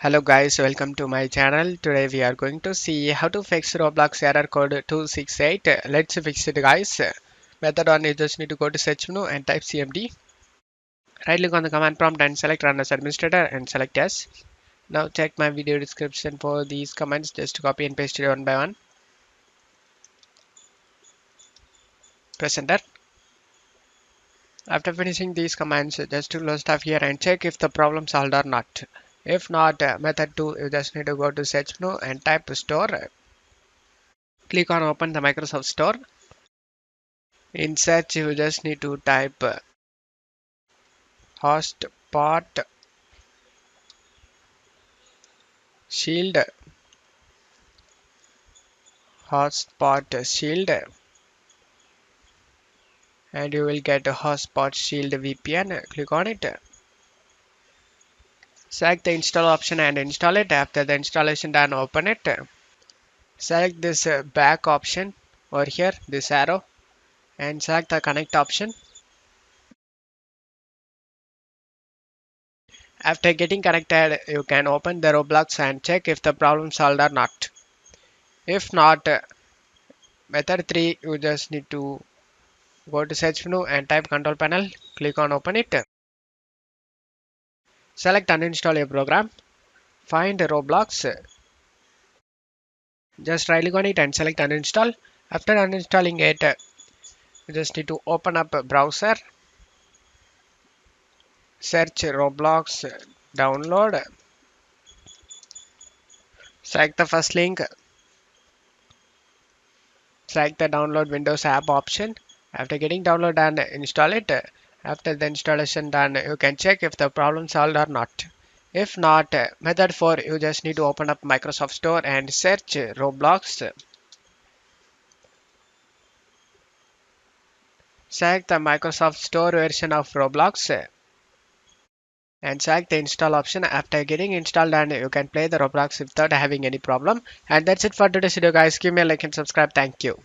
Hello guys, welcome to my channel. Today we are going to see how to fix Roblox error code 268. Let's fix it guys. Method 1, you just need to go to search menu and type cmd. Right click on the command prompt and select run as administrator and select yes. Now check my video description for these commands. Just copy and paste it one by one. Press enter. After finishing these commands, just to close stuff here and check if the problem solved or not. If not, method 2, you just need to go to search menu and type store. Click on open the Microsoft Store. In search, you just need to type hotspot shield, hotspot shield, and you will get a hotspot shield VPN. Click on it. Select the install option and install it. After the installation done, open it. Select this back option over here, this arrow, and select the connect option. After getting connected, you can open the Roblox and check if the problem solved or not. If not, method 3, you just need to go to search menu and type control panel. Click on open it. Select uninstall a program. Find Roblox. Just right click on it and select uninstall. After uninstalling it, you just need to open up a browser. Search Roblox download. Select the first link. Select the download Windows app option. After getting download and install it. After the installation done, you can check if the problem solved or not. If not, method 4, you just need to open up Microsoft Store and search Roblox. Select the Microsoft Store version of Roblox and select the install option. After getting installed, and you can play the Roblox without having any problem. And that's it for today's video guys. Give me a like and subscribe. Thank you.